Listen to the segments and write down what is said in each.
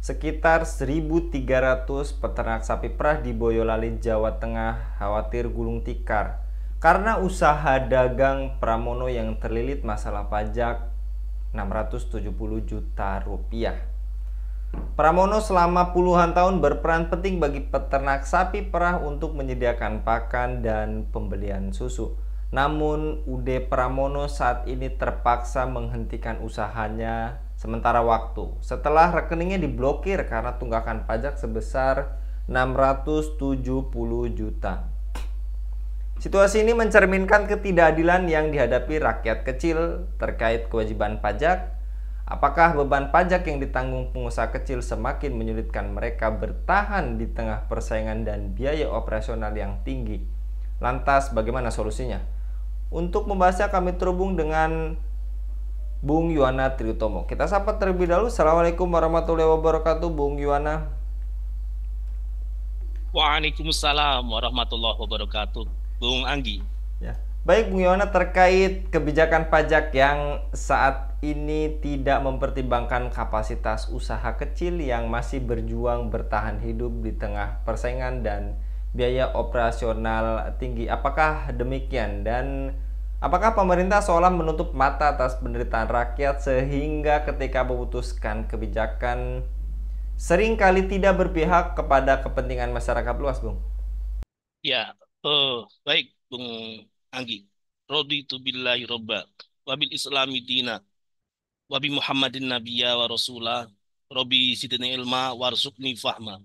Sekitar 1.300 peternak sapi perah di Boyolali, Jawa Tengah khawatir gulung tikar karena usaha dagang Pramono yang terlilit masalah pajak 670 juta rupiah. Pramono selama puluhan tahun berperan penting bagi peternak sapi perah untuk menyediakan pakan dan pembelian susu. Namun, UD Pramono saat ini terpaksa menghentikan usahanya sementara waktu setelah rekeningnya diblokir karena tunggakan pajak sebesar 670 juta. Situasi ini mencerminkan ketidakadilan yang dihadapi rakyat kecil terkait kewajiban pajak. Apakah beban pajak yang ditanggung pengusaha kecil semakin menyulitkan mereka bertahan di tengah persaingan dan biaya operasional yang tinggi? Lantas, bagaimana solusinya? Untuk membahasnya kami terhubung dengan Bung Yuwana Triutomo. Kita sapa terlebih dahulu. Assalamualaikum warahmatullahi wabarakatuh, Bung Yuwana. Waalaikumsalam warahmatullahi wabarakatuh. Bung Anggi. Ya. Baik Bung Yona, terkait kebijakan pajak yang saat ini tidak mempertimbangkan kapasitas usaha kecil yang masih berjuang bertahan hidup di tengah persaingan dan biaya operasional tinggi. Apakah demikian? Dan apakah pemerintah seolah menutup mata atas penderitaan rakyat sehingga ketika memutuskan kebijakan seringkali tidak berpihak kepada kepentingan masyarakat luas, Bung? Ya, baik Bung Anggi. Raditu billahi robba, wabil islami dina, wabi Muhammadin nabiyya wa rasulah, Robi sidini ilma warzuqni fahma,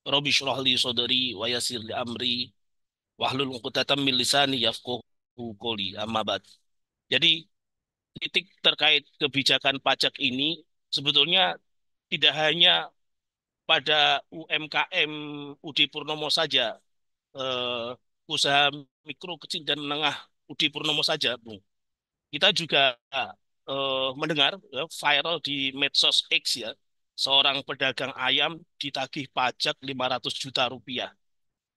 Robi syrah li sodri wa yasir li amri, wahlul uqdatam min lisani yafqahu qawli, amma ba'd. Jadi titik terkait kebijakan pajak ini sebetulnya tidak hanya pada UMKM Udi Purnomo saja, eh, usaha mikro, kecil, dan menengah Udi Purnomo saja, Bung. Kita juga mendengar viral di medsos X ya, seorang pedagang ayam ditagih pajak 500 juta rupiah.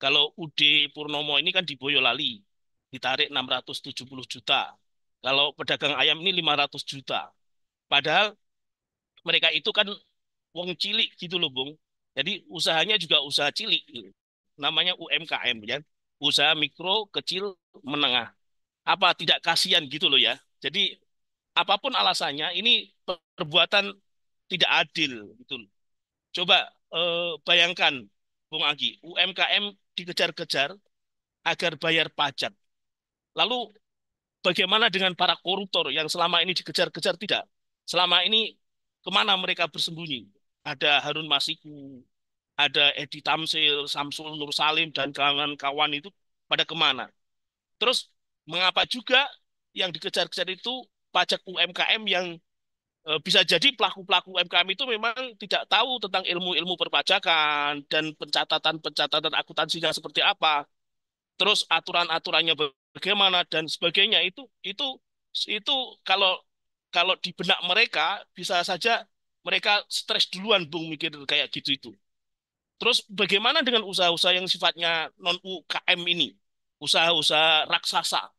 Kalau Udi Purnomo ini kan di Boyolali, ditarik 670 juta. Kalau pedagang ayam ini 500 juta. Padahal mereka itu kan wong cilik gitu loh, Bung. Jadi usahanya juga usaha cilik gitu. Namanya UMKM ya. Usaha mikro, kecil, menengah. Apa tidak kasihan gitu loh ya. Jadi apapun alasannya ini perbuatan tidak adil gitu loh. Coba bayangkan Bung Agi, UMKM dikejar-kejar agar bayar pajak. Lalu bagaimana dengan para koruptor yang selama ini dikejar-kejar tidak? Selama ini kemana mereka bersembunyi? Ada Harun Masiku, ada Edi Tamsil, Samsul Nur Salim, dan kawan-kawan itu pada kemana? Terus mengapa juga yang dikejar-kejar itu pajak UMKM yang bisa jadi pelaku-pelaku UMKM itu memang tidak tahu tentang ilmu-ilmu perpajakan dan pencatatan-pencatatan akuntansinya seperti apa, terus aturan-aturannya bagaimana dan sebagainya itu kalau kalau di benak mereka bisa saja mereka stres duluan Bung mikir kayak gitu itu. Terus bagaimana dengan usaha-usaha yang sifatnya non UKM ini? Usaha-usaha raksasa,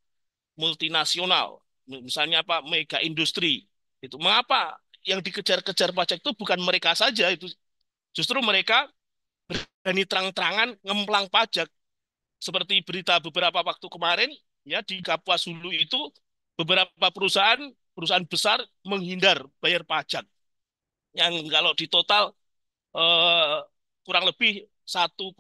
multinasional, misalnya apa mega industri. Itu mengapa yang dikejar-kejar pajak itu bukan mereka saja itu, justru mereka berani terang-terangan ngemplang pajak seperti berita beberapa waktu kemarin ya di Kapuas Hulu itu beberapa perusahaan perusahaan besar menghindar bayar pajak yang kalau di total eh, kurang lebih 1,9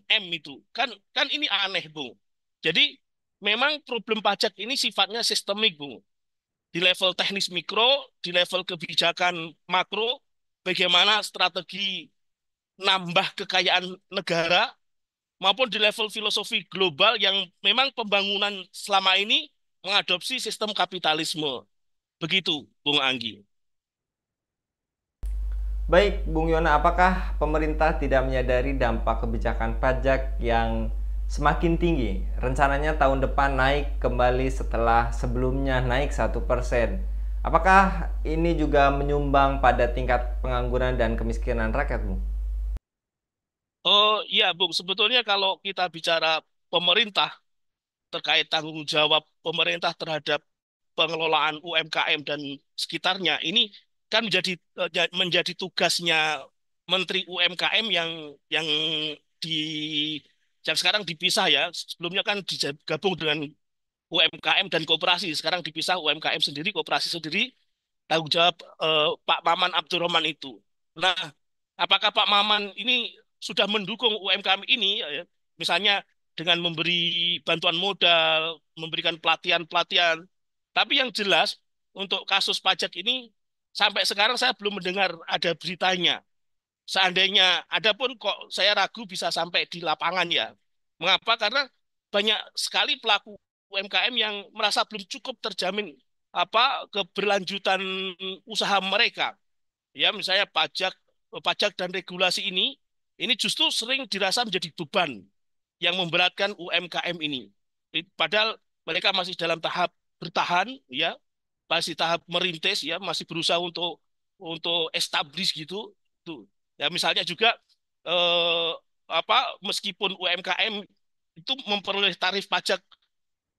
M itu. Kan ini aneh, Bung. Jadi memang problem pajak ini sifatnya sistemik, Bung. Di level teknis mikro, di level kebijakan makro, bagaimana strategi nambah kekayaan negara maupun di level filosofi global yang memang pembangunan selama ini mengadopsi sistem kapitalisme. Begitu, Bung Anggi. Baik, Bung Yona, apakah pemerintah tidak menyadari dampak kebijakan pajak yang semakin tinggi? Rencananya tahun depan naik kembali setelah sebelumnya naik 1%. Apakah ini juga menyumbang pada tingkat pengangguran dan kemiskinan rakyat, Bung? Oh iya, Bung. Sebetulnya kalau kita bicara pemerintah terkait tanggung jawab pemerintah terhadap pengelolaan UMKM dan sekitarnya, ini kan menjadi tugasnya Menteri UMKM yang di yang sekarang dipisah ya. Sebelumnya kan digabung dengan UMKM dan koperasi. Sekarang dipisah UMKM sendiri, koperasi sendiri. Tanggung jawab Pak Maman Abdurrahman itu. Nah, apakah Pak Maman ini sudah mendukung UMKM ini, ya, misalnya dengan memberi bantuan modal, memberikan pelatihan-pelatihan. Tapi yang jelas untuk kasus pajak ini sampai sekarang saya belum mendengar ada beritanya. Seandainya ada pun kok saya ragu bisa sampai di lapangan ya. Mengapa? Karena banyak sekali pelaku UMKM yang merasa belum cukup terjamin keberlanjutan usaha mereka. Ya, misalnya pajak dan regulasi ini justru sering dirasa menjadi beban yang memberatkan UMKM ini. Padahal mereka masih dalam tahap bertahan, ya, masih tahap merintis, ya, masih berusaha untuk establish gitu. Tuh. Ya, misalnya juga eh, meskipun UMKM itu memperoleh tarif pajak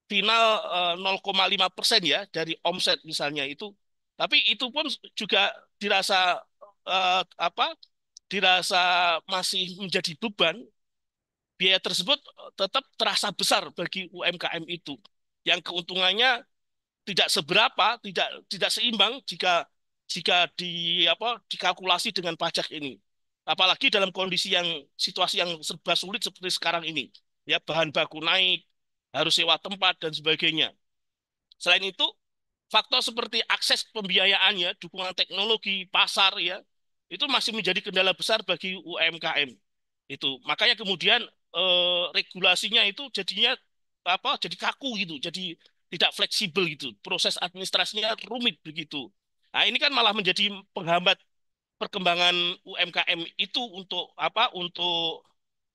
final 0,5% ya dari omset misalnya itu, tapi itu pun juga dirasa eh, apa dirasa masih menjadi beban. Biaya tersebut tetap terasa besar bagi UMKM itu, yang keuntungannya tidak seberapa, tidak seimbang jika jika dikalkulasi dengan pajak ini. Apalagi dalam kondisi yang situasi yang serba sulit seperti sekarang ini, ya, bahan baku naik, harus sewa tempat dan sebagainya. Selain itu, faktor seperti akses pembiayaannya, dukungan teknologi, pasar, ya, itu masih menjadi kendala besar bagi UMKM. Itu makanya kemudian regulasinya itu jadinya jadi kaku gitu, jadi tidak fleksibel gitu, proses administrasinya rumit begitu. Nah, ini kan malah menjadi penghambat perkembangan UMKM itu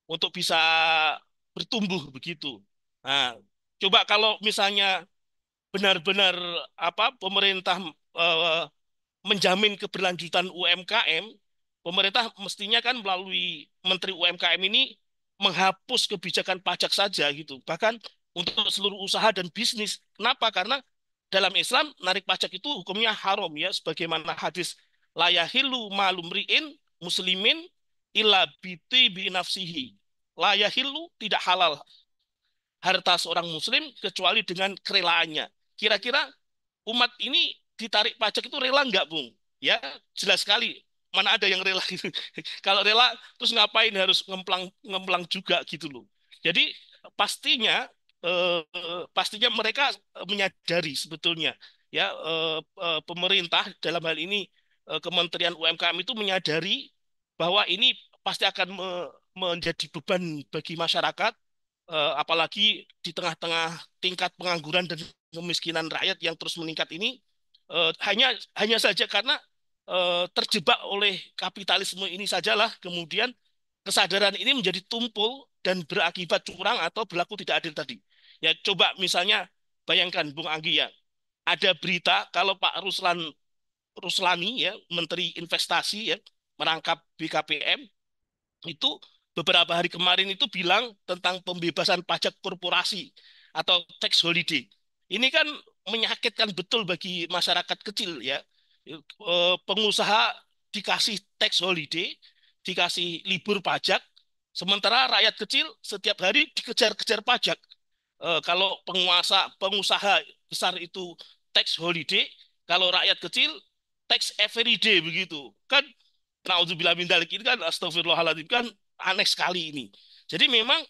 untuk bisa bertumbuh begitu. Nah, coba kalau misalnya benar-benar pemerintah eh, menjamin keberlanjutan UMKM, pemerintah mestinya kan melalui Menteri UMKM ini menghapus kebijakan pajak saja gitu. Bahkan untuk seluruh usaha dan bisnis. Kenapa? Karena dalam Islam narik pajak itu hukumnya haram ya, sebagaimana hadis la yahillu malumriin muslimin illa biti bi nafsihi. La yahillu, tidak halal harta seorang muslim kecuali dengan kerelaannya. Kira-kira umat ini ditarik pajak itu rela nggak, Bung? Ya, jelas sekali. Mana ada yang rela gitu. Kalau rela, terus ngapain harus ngemplang juga gitu loh. Jadi pastinya mereka menyadari sebetulnya, ya, pemerintah dalam hal ini Kementerian UMKM itu menyadari bahwa ini pasti akan menjadi beban bagi masyarakat, apalagi di tengah-tengah tingkat pengangguran dan kemiskinan rakyat yang terus meningkat ini, hanya hanya saja karena terjebak oleh kapitalisme ini sajalah kemudian kesadaran ini menjadi tumpul dan berakibat curang atau berlaku tidak adil tadi. Ya, coba misalnya bayangkan Bung Anggi ya, ada berita kalau Pak Ruslani, ya, Menteri Investasi, ya, merangkap BKPM itu beberapa hari kemarin itu bilang tentang pembebasan pajak korporasi atau tax holiday. Ini kan menyakitkan betul bagi masyarakat kecil ya. Pengusaha dikasih tax holiday, dikasih libur pajak, sementara rakyat kecil setiap hari dikejar-kejar pajak. Kalau pengusaha besar itu tax holiday, kalau rakyat kecil tax every day begitu. Kan naudzubillah min dzalik, ini kan astagfirullahaladzim, kan aneh sekali ini. Jadi memang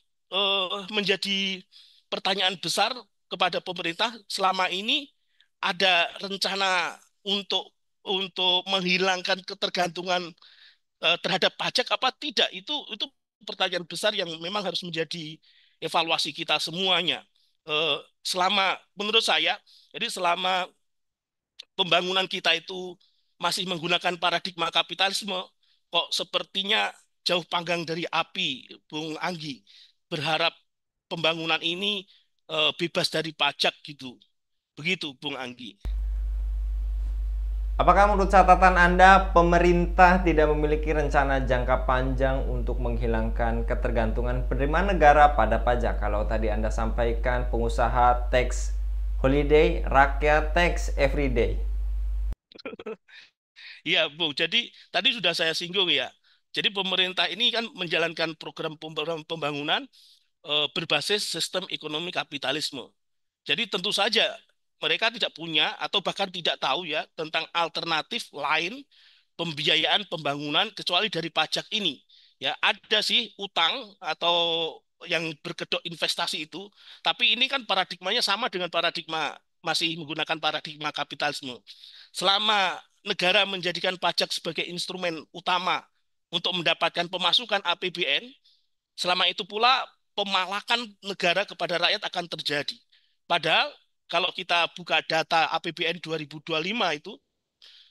menjadi pertanyaan besar kepada pemerintah selama ini ada rencana untuk menghilangkan ketergantungan terhadap pajak apa tidak, itu pertanyaan besar yang memang harus menjadi evaluasi kita semuanya. Selama menurut saya, jadi selama pembangunan kita itu masih menggunakan paradigma kapitalisme, kok sepertinya jauh panggang dari api, Bung Anggi. Berharap pembangunan ini bebas dari pajak gitu. Begitu, Bung Anggi. Apakah menurut catatan Anda, pemerintah tidak memiliki rencana jangka panjang untuk menghilangkan ketergantungan penerimaan negara pada pajak? Kalau tadi Anda sampaikan pengusaha tax holiday, rakyat tax everyday. Iya, Bung. Jadi tadi sudah saya singgung ya. Jadi pemerintah ini kan menjalankan program pembangunan berbasis sistem ekonomi kapitalisme. Jadi tentu saja mereka tidak punya atau bahkan tidak tahu ya tentang alternatif lain pembiayaan pembangunan kecuali dari pajak ini. Ya, ada sih utang atau yang berkedok investasi itu, tapi ini kan paradigmanya sama dengan paradigma masih menggunakan paradigma kapitalisme. Selama negara menjadikan pajak sebagai instrumen utama untuk mendapatkan pemasukan APBN, selama itu pula pemalakan negara kepada rakyat akan terjadi. Padahal kalau kita buka data APBN 2025 itu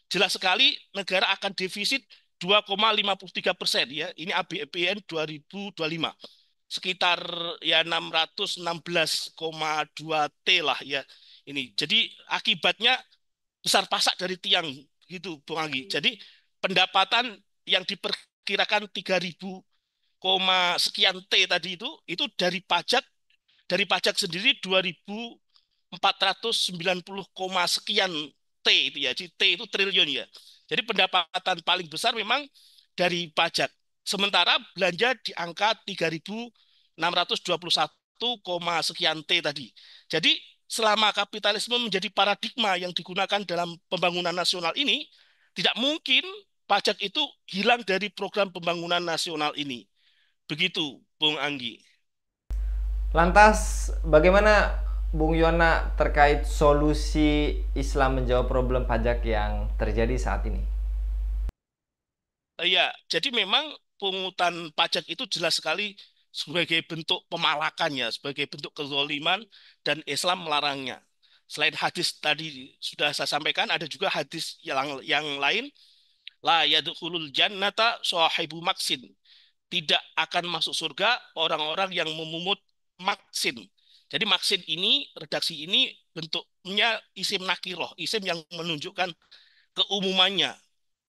jelas sekali negara akan defisit 2,53% ya. Ini APBN 2025. Sekitar ya 616,2 T lah ya. Ini. Jadi akibatnya besar pasak dari tiang gitu Bung Anggi. Jadi pendapatan yang diperkirakan 3.000 sekian T tadi itu dari pajak sendiri 2.490 sekian T itu ya. T itu triliun ya. Jadi pendapatan paling besar memang dari pajak. Sementara belanja di angka 3.621 sekian T tadi. Jadi selama kapitalisme menjadi paradigma yang digunakan dalam pembangunan nasional ini, tidak mungkin pajak itu hilang dari program pembangunan nasional ini. Begitu, Bung Anggi. Lantas bagaimana Bung Yona terkait solusi Islam menjawab problem pajak yang terjadi saat ini? Ya, jadi memang pungutan pajak itu jelas sekali sebagai bentuk pemalakannya, sebagai bentuk kezaliman dan Islam melarangnya. Selain hadis tadi sudah saya sampaikan, ada juga hadis yang lain, la yadkhulul jannata sahibu maksin. Tidak akan masuk surga orang-orang yang memungut maksin. Jadi maksin ini, redaksi ini bentuknya isim nakiroh, isim yang menunjukkan keumumannya.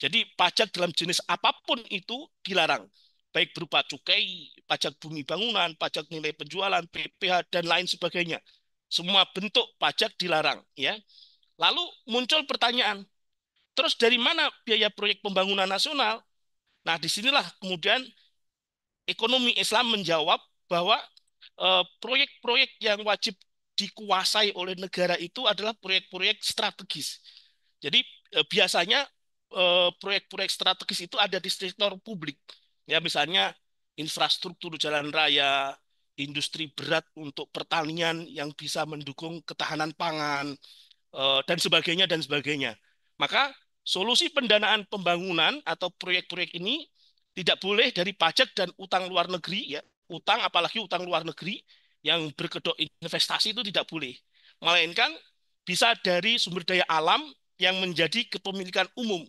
Jadi pajak dalam jenis apapun itu dilarang. Baik berupa cukai, pajak bumi bangunan, pajak nilai penjualan, PPh, dan lain sebagainya. Semua bentuk pajak dilarang. Ya. Lalu muncul pertanyaan, terus dari mana biaya proyek pembangunan nasional? Nah, disinilah kemudian ekonomi Islam menjawab bahwa proyek-proyek yang wajib dikuasai oleh negara itu adalah proyek-proyek strategis. Jadi biasanya proyek-proyek strategis itu ada di sektor publik. Ya misalnya infrastruktur jalan raya, industri berat untuk pertanian yang bisa mendukung ketahanan pangan dan sebagainya dan sebagainya. Maka solusi pendanaan pembangunan atau proyek-proyek ini tidak boleh dari pajak dan utang luar negeri ya. Utang apalagi utang luar negeri yang berkedok investasi itu tidak boleh. Melainkan bisa dari sumber daya alam yang menjadi kepemilikan umum,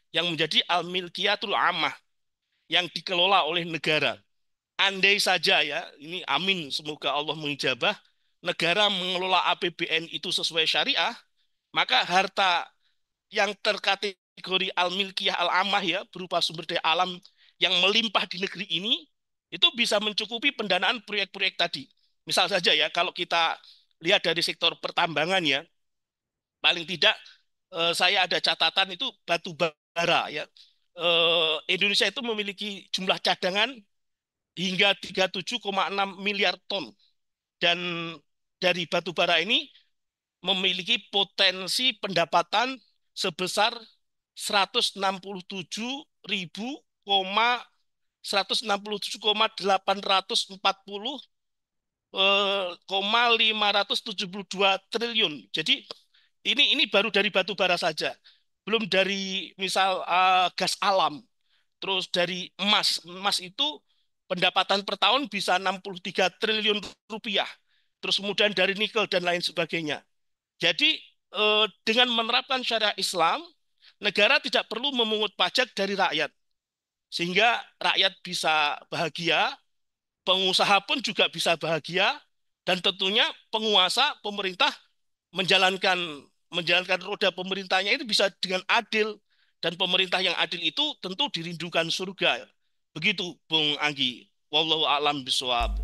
yang menjadi al-milkiyatul ammah, yang dikelola oleh negara. Andai saja ya, ini amin semoga Allah mengijabah, negara mengelola APBN itu sesuai syariah, maka harta yang terkategori al-milkiyah al-ammah ya, berupa sumber daya alam yang melimpah di negeri ini, itu bisa mencukupi pendanaan proyek-proyek tadi. Misal saja ya, kalau kita lihat dari sektor pertambangan ya, paling tidak saya ada catatan itu batu bara ya. Indonesia itu memiliki jumlah cadangan hingga 37,6 miliar ton dan dari batu bara ini memiliki potensi pendapatan sebesar 167.840 572 triliun. Jadi ini baru dari batu bara saja. Belum dari misal gas alam. Terus dari emas. Emas itu pendapatan per tahun bisa 63 triliun rupiah. Terus kemudian dari nikel dan lain sebagainya. Jadi dengan menerapkan syariat Islam, negara tidak perlu memungut pajak dari rakyat. Sehingga rakyat bisa bahagia, pengusaha pun juga bisa bahagia, dan tentunya penguasa, pemerintah menjalankan menjalankan roda pemerintahnya itu bisa dengan adil, dan pemerintah yang adil itu tentu dirindukan surga. Begitu Bung Anggi. Wallahu a'lam bishawab.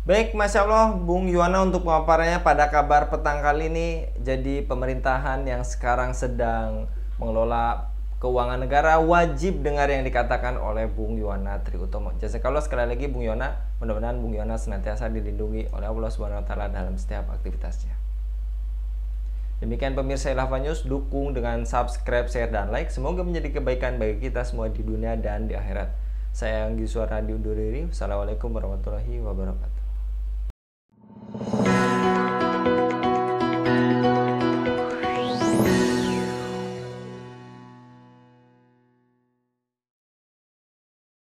Baik, Masya Allah, Bung Yuwana untuk pemaparannya pada kabar petang kali ini. Jadi pemerintahan yang sekarang sedang mengelola keuangan negara, wajib dengar yang dikatakan oleh Bung Yuwana Triutomo. Jazakallah sekali lagi Bung Yuwana. Mudah-mudahan Bung Yuwana senantiasa dilindungi oleh Allah Subhanahu wa taala dalam setiap aktivitasnya. Demikian pemirsa Ilhava News, dukung dengan subscribe, share, dan like. Semoga menjadi kebaikan bagi kita semua di dunia dan di akhirat. Saya Anggi Suara diundur diri. Wassalamualaikum warahmatullahi wabarakatuh.